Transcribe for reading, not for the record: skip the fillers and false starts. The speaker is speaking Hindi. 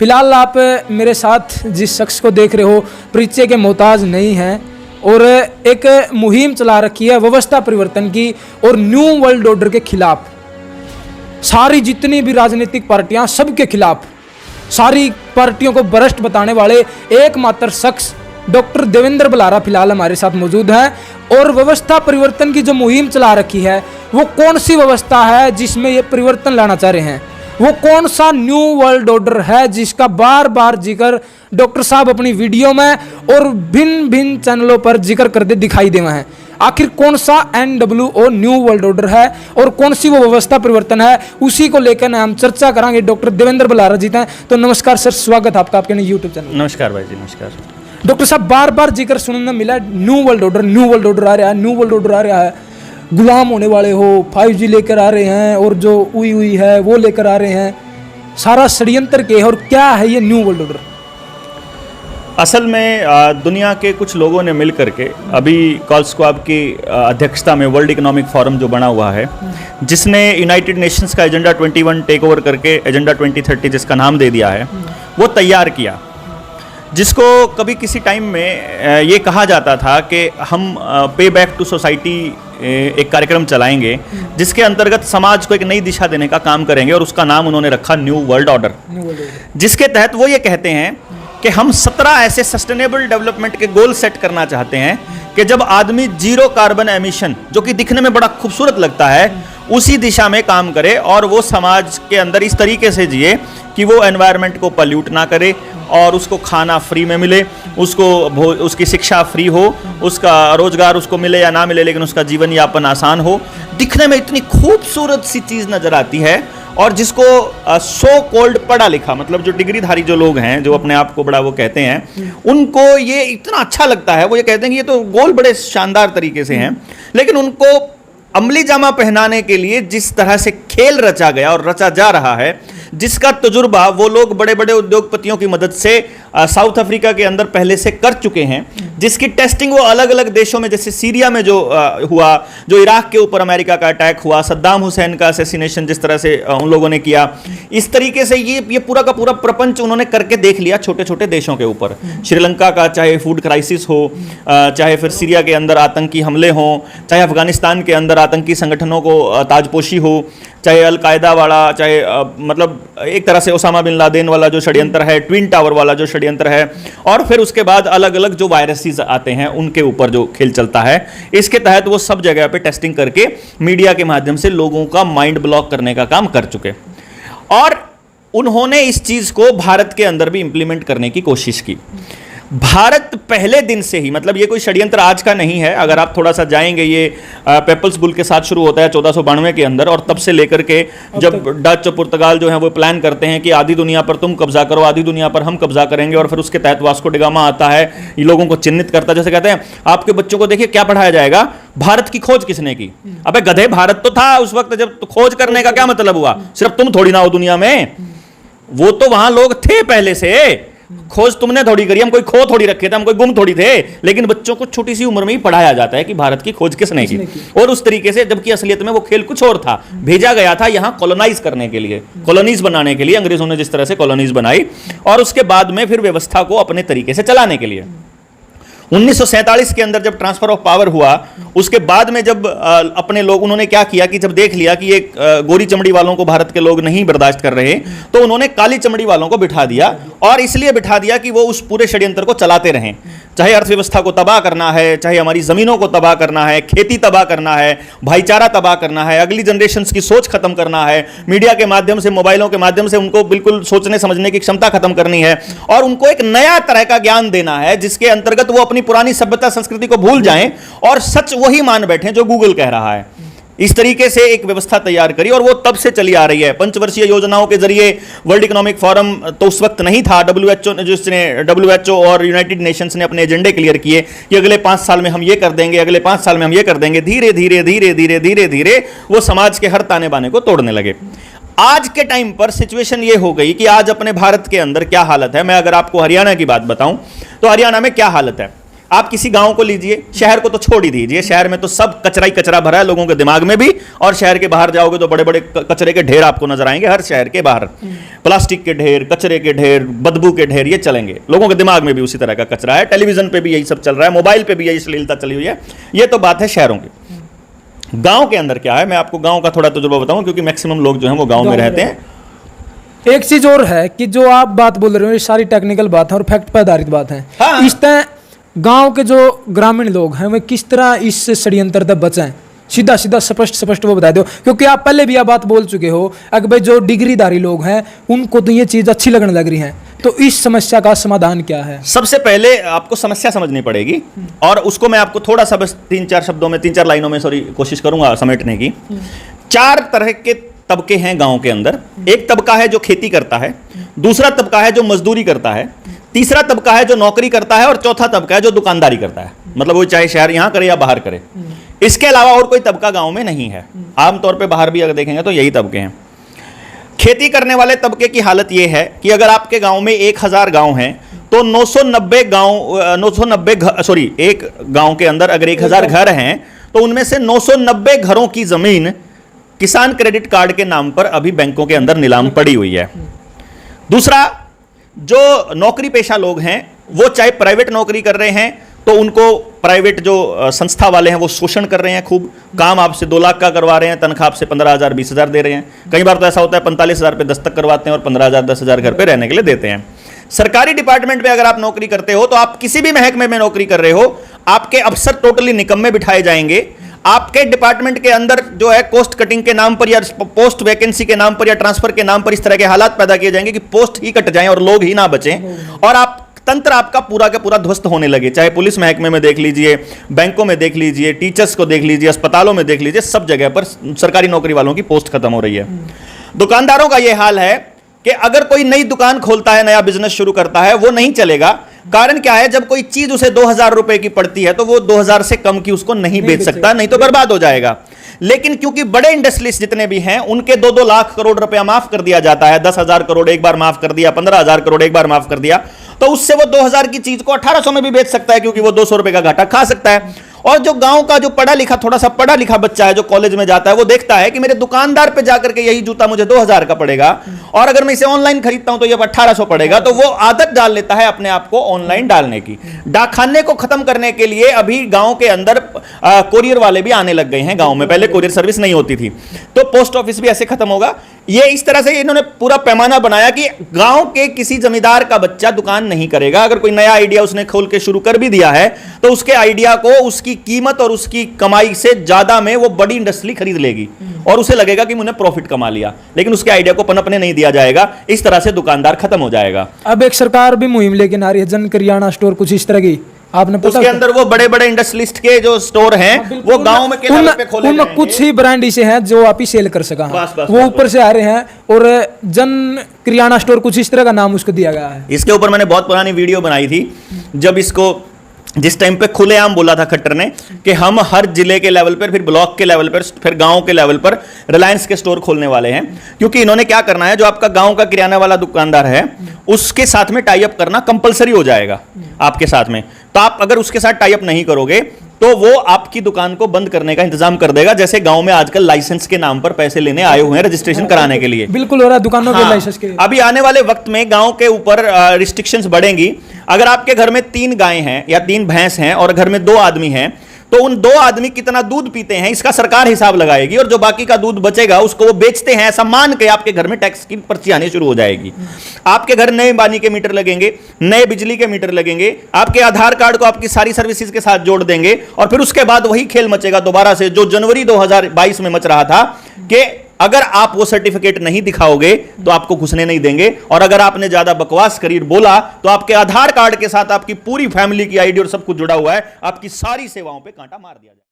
फिलहाल आप मेरे साथ जिस शख्स को देख रहे हो परिचय के मोहताज नहीं हैं और एक मुहिम चला रखी है व्यवस्था परिवर्तन की और न्यू वर्ल्ड ऑर्डर के खिलाफ। सारी जितनी भी राजनीतिक पार्टियां सबके खिलाफ, सारी पार्टियों को भ्रष्ट बताने वाले एकमात्र शख्स डॉक्टर देवेंद्र बलारा फिलहाल हमारे साथ मौजूद हैं। और व्यवस्था परिवर्तन की जो मुहिम चला रखी है वो कौन सी व्यवस्था है जिसमें ये परिवर्तन लाना चाह रहे हैं, वो कौन सा न्यू वर्ल्ड ऑर्डर है जिसका बार बार जिक्र डॉक्टर साहब अपनी वीडियो में और भिन्न भिन्न चैनलों पर जिक्र करते दिखाई दे रहे हैं। आखिर कौन सा NWO न्यू वर्ल्ड ऑर्डर है और कौन सी वो व्यवस्था परिवर्तन है, उसी को लेकर हम चर्चा करेंगे। डॉक्टर देवेंद्र बलारा जी हैं, तो नमस्कार सर, स्वागत है आपका आपके YouTube चैनल। नमस्कार भाई जी, नमस्कार। डॉक्टर साहब, बार बार जिक्र सुनने मिला new world order, new world order आ रहा है, न्यू वर्ल्ड ऑर्डर आ रहा है, गुलाम होने वाले हो, 5G लेकर आ रहे हैं और जो हुई है वो लेकर आ रहे हैं, सारा षड्यंत्र के है। और क्या है ये न्यू वर्ल्ड ऑर्डर? असल में दुनिया के कुछ लोगों ने मिल करके अभी कॉल्सक्वाब की अध्यक्षता में वर्ल्ड इकोनॉमिक फोरम जो बना हुआ है, जिसने यूनाइटेड नेशंस का एजेंडा 21 टेक ओवर करके एजेंडा 2030 जिसका नाम दे दिया है, वो तैयार किया। जिसको कभी किसी टाइम में ये कहा जाता था कि हम पे बैक टू सोसाइटी एक कार्यक्रम चलाएंगे जिसके अंतर्गत समाज को एक नई दिशा देने का काम करेंगे, और उसका नाम उन्होंने रखा न्यू वर्ल्ड ऑर्डर, जिसके तहत वो ये कहते हैं कि हम 17 ऐसे सस्टेनेबल डेवलपमेंट के गोल सेट करना चाहते हैं कि जब आदमी जीरो कार्बन एमिशन, जो कि दिखने में बड़ा खूबसूरत लगता है, उसी दिशा में काम करे और वो समाज के अंदर इस तरीके से जिए कि वो एनवायरनमेंट को पल्यूट ना करे और उसको खाना फ्री में मिले, उसको उसकी शिक्षा फ्री हो, उसका रोजगार उसको मिले या ना मिले, लेकिन उसका जीवन यापन आसान हो। दिखने में इतनी खूबसूरत सी चीज़ नज़र आती है, और जिसको सो कॉल्ड पढ़ा लिखा, मतलब जो डिग्रीधारी जो लोग हैं, जो अपने आप को बड़ा वो कहते हैं, उनको ये इतना अच्छा लगता है। वो ये कहते हैं कि ये तो गोल बड़े शानदार तरीके से हैं, लेकिन उनको अमली जामा पहनाने के लिए जिस तरह से खेल रचा गया और रचा जा रहा है, जिसका तजुर्बा वो लोग बड़े बड़े उद्योगपतियों की मदद से साउथ अफ्रीका के अंदर पहले से कर चुके हैं, जिसकी टेस्टिंग वो अलग अलग देशों में, जैसे सीरिया में जो हुआ, जो इराक के ऊपर अमेरिका का अटैक हुआ, सद्दाम हुसैन का असैसिनेशन जिस तरह से उन लोगों ने किया, इस तरीके से ये पूरा का पूरा प्रपंच उन्होंने करके देख लिया छोटे छोटे देशों के ऊपर। श्रीलंका का चाहे फूड क्राइसिस हो, चाहे फिर सीरिया के अंदर आतंकी हमले हों, चाहे अफगानिस्तान के अंदर आतंकी संगठनों को ताजपोशी हो, चाहे अलकायदा वाला, चाहे मतलब एक तरह से ओसामा बिन लादेन वाला जो षड्यंत्र है, ट्विन टावर वाला जो षड्यंत्र है, और फिर उसके बाद अलग अलग जो वायरसेस आते हैं उनके ऊपर जो खेल चलता है, इसके तहत वो सब जगह पे टेस्टिंग करके मीडिया के माध्यम से लोगों का माइंड ब्लॉक करने का काम कर चुके। और उन्होंने इस चीज को भारत के अंदर भी इंप्लीमेंट करने की कोशिश की। भारत पहले दिन से ही, मतलब ये कोई षड्यंत्र आज का नहीं है, अगर आप थोड़ा सा जाएंगे, ये पेपल्स बुल के साथ शुरू होता है 1492 के अंदर, और तब से लेकर के जब डच और पुर्तगाल जो है वो प्लान करते हैं कि आधी दुनिया पर तुम कब्जा करो, आधी दुनिया पर हम कब्जा करेंगे, और फिर उसके तहत वास्को डी गामा आता है, ये लोगों को चिन्हित करता है। जैसे कहते हैं आपके बच्चों को देखिए क्या पढ़ाया जाएगा, भारत की खोज किसने की? अबे गधे, भारत तो था उस वक्त जब खोज करने का क्या मतलब हुआ? सिर्फ तुम थोड़ी ना हो दुनिया में, वो तो वहां लोग थे पहले से, खोज तुमने थोड़ी करी, हम कोई खो थोड़ी रखे थे, हम कोई गुम थोड़ी थे। लेकिन बच्चों को छोटी सी उम्र में ही पढ़ाया जाता है कि भारत की खोज किसने की, और उस तरीके से, जबकि असलियत में वो खेल कुछ और था। भेजा गया था यहां कॉलोनाइज करने के लिए, कॉलोनीज बनाने के लिए, अंग्रेजों ने जिस तरह से कॉलोनीज बनाई, और उसके बाद में फिर व्यवस्था को अपने तरीके से चलाने के लिए। 1947 के अंदर जब ट्रांसफर ऑफ पावर हुआ, उसके बाद में जब अपने लोग, उन्होंने क्या किया कि जब देख लिया कि ये गोरी चमड़ी वालों को भारत के लोग नहीं बर्दाश्त कर रहे, तो उन्होंने काली चमड़ी वालों को बिठा दिया, और इसलिए बिठा दिया कि वो उस पूरे षड्यंत्र को चलाते रहें। चाहे अर्थव्यवस्था को तबाह करना है, चाहे हमारी जमीनों को तबाह करना है, खेती तबाह करना है, भाईचारा तबाह करना है, अगली जनरेशन की सोच खत्म करना है, मीडिया के माध्यम से, मोबाइलों के माध्यम से उनको बिल्कुल सोचने समझने की क्षमता खत्म करनी है, और उनको एक नया तरह का ज्ञान देना है जिसके अंतर्गत वो अपनी पुरानी सभ्यता संस्कृति को भूल जाएं और सच वही मान बैठे जो गूगल कह रहा है। इस तरीके से एक व्यवस्था तैयार करी, और वो तब से चली आ रही है। पंचवर्षीय योजनाओं के जरिए वर्ल्ड इकोनॉमिक फोरम तो उस वक्त नहीं था, डब्ल्यूएचओ और यूनाइटेड नेशंस ने अपने एजेंडे क्लियर किए कि अगले 5 साल में हम ये कर देंगे, अगले 5 साल में हम ये कर देंगे। धीरे धीरे धीरे धीरे धीरे धीरे वो समाज के हर ताने बाने को तोड़ने लगे। आज के टाइम पर सिचुएशन ये हो गई कि आज अपने भारत के अंदर क्या हालत है। मैं अगर आपको हरियाणा की बात बताऊं तो हरियाणा में क्या हालत है। आप किसी गांव को लीजिए, शहर को तो छोड़ ही दीजिए, शहर में तो सब कचरा ही कचरा भरा है लोगों के दिमाग में भी, और शहर के बाहर जाओगे तो बड़े बड़े कचरे के ढेर आपको नजर आएंगे हर शहर के बाहर। प्लास्टिक के ढेर, कचरे के ढेर, बदबू के ढेर, ये चलेंगे। लोगों के दिमाग में भी उसी तरह का कचरा है, टेलीविजन पे भी यही सब चल रहा है, मोबाइल पे भी यही अश्लीलता चली हुई है। ये तो बात है शहरों की। गांव के अंदर क्या है, मैं आपको गांव का थोड़ा तजुर्बा बताऊं, क्योंकि मैक्सिमम लोग जो हैं वो गांव में रहते हैं। एक चीज और है कि जो आप बात बोल रहे हो ये सारी टेक्निकल बात है और फैक्ट पर आधारित बात है। हाँ। इस तरह गांव के जो ग्रामीण लोग हैं वे किस तरह इस षड्यंत्र तक बचाएं, सीधा सीधा स्पष्ट वो बता दो, क्योंकि आप पहले भी यह बात बोल चुके हो कि भाई जो डिग्रीधारी लोग हैं उनको तो ये चीज अच्छी लगने लग रही है। तो इस समस्या का समाधान क्या है? सबसे पहले आपको समस्या समझनी पड़ेगी, और उसको मैं आपको थोड़ा सा बस 3-4 शब्दों में, 3-4 लाइनों में कोशिश करूंगा समेटने की। 4 तरह के तबके हैं गांव के अंदर। एक तबका है जो खेती करता है, दूसरा तबका है जो मजदूरी करता है, तीसरा तबका है जो नौकरी करता है, और चौथा तबका है जो दुकानदारी करता है। मतलब वो चाहे शहर यहां करे या बाहर करे, इसके अलावा और कोई तबका गांव में नहीं है। आमतौर पे बाहर भी अगर देखेंगे तो यही तबके हैं। खेती करने वाले तबके की हालत यह है कि अगर आपके गांव में 1000 गांव हैं तो 990 एक गांव के अंदर अगर 1000 घर हैं तो उनमें से 990 घरों की जमीन किसान क्रेडिट कार्ड के नाम पर अभी बैंकों के अंदर नीलाम पड़ी हुई है। दूसरा, जो नौकरी पेशा लोग हैं वो चाहे प्राइवेट नौकरी कर रहे हैं तो उनको प्राइवेट जो संस्था वाले हैं वो शोषण कर रहे हैं, खूब काम आपसे 2 लाख का करवा रहे हैं, तनख्वाह आपसे 15,000 20,000 दे रहे हैं। कई बार तो ऐसा होता है 45,000 पे दस्तक करवाते हैं और 15,000 10,000 घर पे रहने के लिए देते हैं। सरकारी डिपार्टमेंट में अगर आप नौकरी करते हो तो आप किसी भी महकमे में नौकरी कर रहे हो, आपके अफसर टोटली निकम्मे बिठाए जाएंगे। आपके डिपार्टमेंट के अंदर जो है कोस्ट कटिंग के नाम पर या पोस्ट वैकेंसी के नाम पर या ट्रांसफर के नाम पर इस तरह के हालात पैदा किए जाएंगे कि पोस्ट ही कट जाएं और लोग ही ना बचें, और आप तंत्र आपका पूरा का पूरा ध्वस्त होने लगे। चाहे पुलिस महकमे में देख लीजिए, बैंकों में देख लीजिए, टीचर्स को देख लीजिए, अस्पतालों में देख लीजिए, सब जगह पर सरकारी नौकरी वालों की पोस्ट खत्म हो रही है। दुकानदारों का यह हाल है कि अगर कोई नई दुकान खोलता है, नया बिजनेस शुरू करता है, वो नहीं चलेगा। कारण क्या है, जब कोई चीज उसे 2000 रुपए की पड़ती है तो वो 2000 से कम की उसको नहीं बेच सकता, नहीं तो बर्बाद हो जाएगा। लेकिन क्योंकि बड़े इंडस्ट्रियलिस्ट जितने भी हैं उनके 2-2 लाख करोड़ रुपया माफ कर दिया जाता है, 10,000 करोड़ एक बार माफ कर दिया, 15,000 करोड़ एक बार माफ कर दिया, तो उससे वो 2000 की चीज को 1800 में भी बेच सकता है, क्योंकि वो 200 रुपए का घाटा खा सकता है। और जो गांव का जो पढ़ा लिखा, थोड़ा सा पढ़ा लिखा बच्चा है जो कॉलेज में जाता है, वो देखता है कि मेरे दुकानदार पे जाकर के यही जूता मुझे 2000 का पड़ेगा, और अगर मैं इसे ऑनलाइन खरीदता हूं तो ये 1800 पड़ेगा, तो वो आदत डाल लेता है अपने आप को ऑनलाइन डालने की। डाकखाने को खत्म करने के लिए अभी गांव के अंदर कोरियर वाले भी आने लग गए हैं। गांव में पहले कोरियर सर्विस नहीं होती थी, तो पोस्ट ऑफिस भी ऐसे खत्म होगा। ये इस तरह से इन्होंने पूरा पैमाना बनाया कि गांव के किसी जमींदार का बच्चा दुकान नहीं करेगा। अगर कोई नया आइडिया उसने खोल के शुरू कर भी दिया है तो उसके आइडिया को उसकी कीमत और उसकी कमाई से ज्यादा में वो बड़ी इंडस्ट्री खरीद लेगी, और उसे लगेगा कि मैंने प्रॉफिट कमा लिया, लेकिन उसके आइडिया को पनपने नहीं दिया जाएगा। इस तरह से दुकानदार खत्म हो जाएगा। अब एक सरकार भी मुहिम लेके आ रही है, जन करियाना स्टोर, कुछ इस तरह की, आपने पता? उसके अंदर वो बड़े बड़े इंडस्ट्रियलिस्ट के जो स्टोर हैं वो गांव में के लेवल पे खोले जाएंगे। कुछ ही ब्रांड ऐसे हैं जो आप ही सेल कर सका, बस, वो ऊपर से आ रहे हैं, और जन किराना स्टोर कुछ इस तरह का नाम उसको दिया गया है। इसके ऊपर मैंने बहुत पुरानी वीडियो बनाई थी, जब इसको जिस टाइम पे खुलेआम बोला था खट्टर ने कि हम हर जिले के लेवल पर, फिर ब्लॉक के लेवल पर, फिर गांव के लेवल पर रिलायंस के स्टोर खोलने वाले हैं। क्योंकि इन्होंने क्या करना है, जो आपका गांव का किराना वाला दुकानदार है उसके साथ में टाई अप करना कंपलसरी हो जाएगा आपके साथ में। तो आप अगर उसके साथ टाई अप नहीं करोगे तो वो आपकी दुकान को बंद करने का इंतजाम कर देगा। जैसे गांव में आजकल लाइसेंस के नाम पर पैसे लेने आए हुए हैं रजिस्ट्रेशन कराने के लिए, बिल्कुल हो रहा है दुकानों के लाइसेंस के। अभी आने वाले वक्त में गांव के ऊपर रिस्ट्रिक्शंस बढ़ेंगी। अगर आपके घर में 3 गाय हैं या 3 भैंस हैं और घर में 2 आदमी हैं, तो उन 2 आदमी कितना दूध पीते हैं इसका सरकार हिसाब लगाएगी, और जो बाकी का दूध बचेगा उसको वो बेचते हैं ऐसा मान के आपके घर में टैक्स की पर्ची आनी शुरू हो जाएगी। आपके घर नए पानी के मीटर लगेंगे, नए बिजली के मीटर लगेंगे, आपके आधार कार्ड को आपकी सारी सर्विसेज के साथ जोड़ देंगे, और फिर उसके बाद वही खेल मचेगा दोबारा से जो जनवरी 2022 में मच रहा था कि अगर आप वो सर्टिफिकेट नहीं दिखाओगे तो आपको घुसने नहीं देंगे, और अगर आपने ज्यादा बकवास करी बोला तो आपके आधार कार्ड के साथ आपकी पूरी फैमिली की आईडी और सब कुछ जुड़ा हुआ है, आपकी सारी सेवाओं पे कांटा मार दिया जाए।